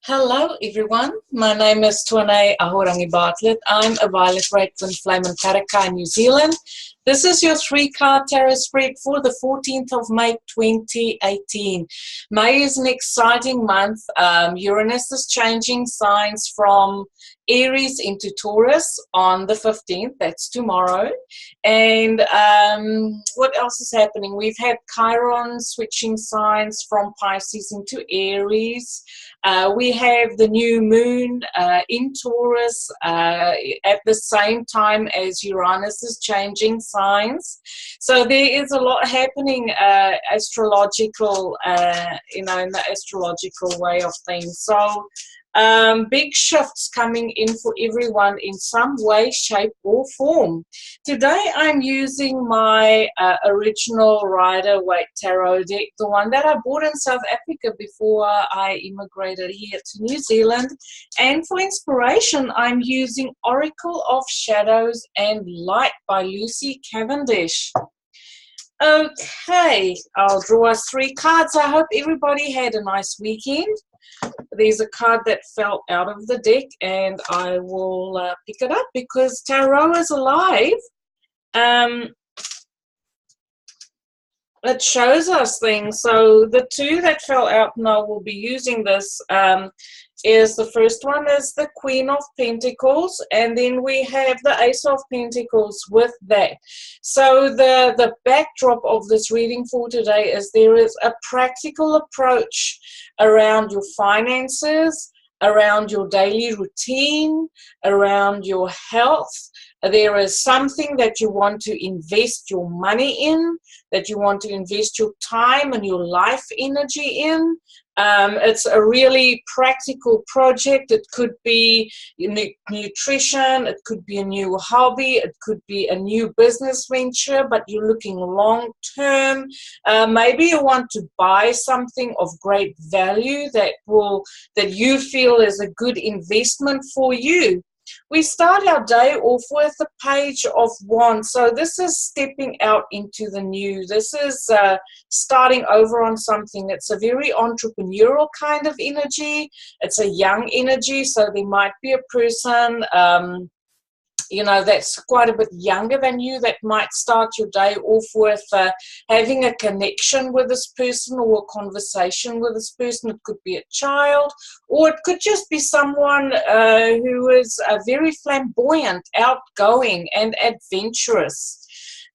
Hello everyone, my name is Tuane Ahorangi Bartlett. I'm a Violet Red Twin Flame in Karaka, New Zealand. This is your 3-card tarot spread for the 14th of May 2018. May is an exciting month. Uranus is changing signs from Aries into Taurus on the 15th, that's tomorrow. And what else is happening? We've had Chiron switching signs from Pisces into Aries. We have the new moon in Taurus at the same time as Uranus is changing signs. So there is a lot happening astrological, in the astrological way of things. So big shifts coming in for everyone in some way, shape or form. Today I'm using my original Rider-Waite Tarot deck, the one that I bought in South Africa before I immigrated here to New Zealand. And for inspiration, I'm using Oracle of Shadows and Light by Lucy Cavendish. Okay, I'll draw us 3 cards. I hope everybody had a nice weekend. There's a card that fell out of the deck and I will pick it up because tarot is alive. It shows us things. So the 2 that fell out, and I will be using this, is the first one is the Queen of Pentacles, and then we have the Ace of Pentacles with that. So the backdrop of this reading for today is there is a practical approach around your finances, around your daily routine, around your health. There is something that you want to invest your money in, that you want to invest your time and your life energy in. It's a really practical project. It could be nutrition, it could be a new hobby, it could be a new business venture, but you're looking long term. Maybe you want to buy something of great value that you feel is a good investment for you. We start our day off with the Page of Wands. So this is stepping out into the new. This is starting over on something. It's a very entrepreneurial kind of energy. It's a young energy. So there might be a person, that's quite a bit younger than you that might start your day off with having a connection with this person or a conversation with this person. It could be a child, or it could just be someone who is very flamboyant, outgoing, and adventurous.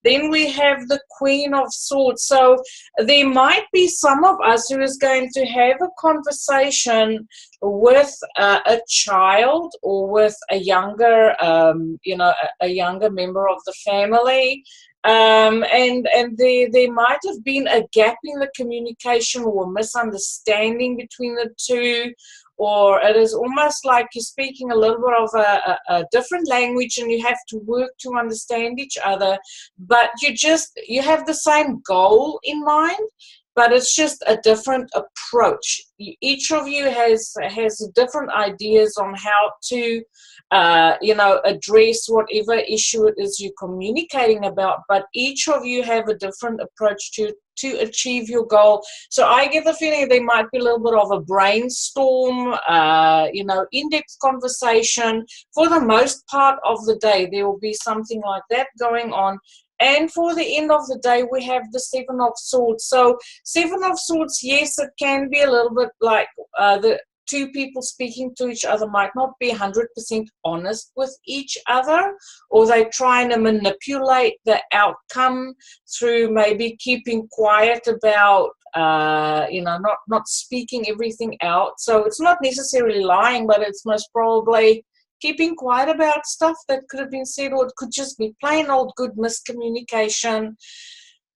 Then we have the Queen of Swords. So there might be some of us who is going to have a conversation with a child or with a younger, a younger member of the family. And there might have been a gap in the communication or a misunderstanding between the two, or it is almost like you're speaking a little bit of a different language and you have to work to understand each other, but you have the same goal in mind, but it's just a different approach. Each of you has different ideas on how to address whatever issue it is you're communicating about, but each of you have a different approach to achieve your goal. So I get the feeling there might be a little bit of a brainstorm, in-depth conversation. For the most part of the day, there will be something like that going on. And for the end of the day, we have the 7 of Swords. So 7 of Swords, yes, it can be a little bit like the 2 people speaking to each other might not be 100% honest with each other, or they're trying to manipulate the outcome through maybe keeping quiet about, not speaking everything out. So it's not necessarily lying, but it's most probably keeping quiet about stuff that could have been said, or it could just be plain old good miscommunication.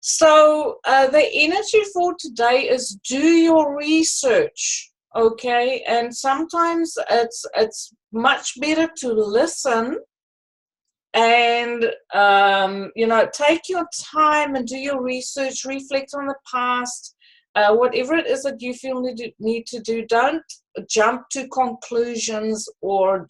So the energy for today is do your research. Okay, and sometimes it's much better to listen and take your time and do your research, reflect on the past, whatever it is that you feel need to do, don't jump to conclusions or,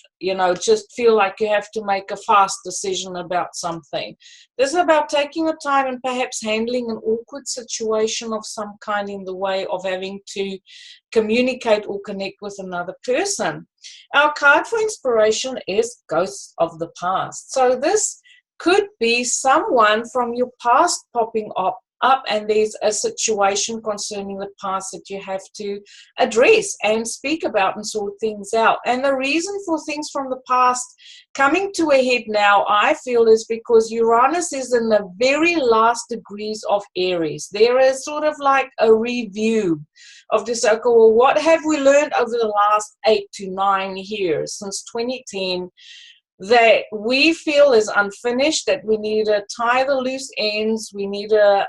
just feel like you have to make a fast decision about something. This is about taking the time and perhaps handling an awkward situation of some kind in the way of having to communicate or connect with another person. Our card for inspiration is Ghosts of the Past. So this could be someone from your past popping up, and there's a situation concerning the past that you have to address and speak about and sort things out. And the reason for things from the past coming to a head now, I feel, is because Uranus is in the very last degrees of Aries. There is sort of like a review of this. Okay, well, what have we learned over the last 8 to 9 years since 2010 that we feel is unfinished, that we need to tie the loose ends, we need to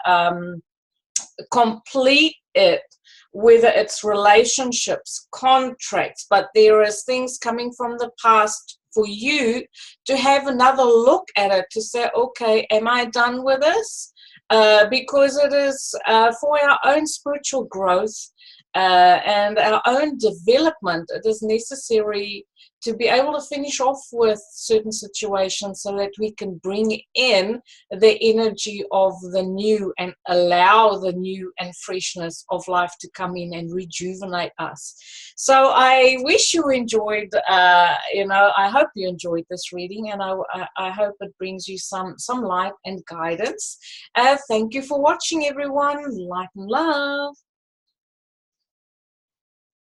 complete it, whether it's relationships, contracts, but there is things coming from the past for you to have another look at it, to say, okay, am I done with this? Because it is for our own spiritual growth and our own development, it is necessary to be able to finish off with certain situations so that we can bring in the energy of the new and allow the new and freshness of life to come in and rejuvenate us. So I wish you enjoyed, I hope you enjoyed this reading, and I hope it brings you some light and guidance. Thank you for watching, everyone. Light and love.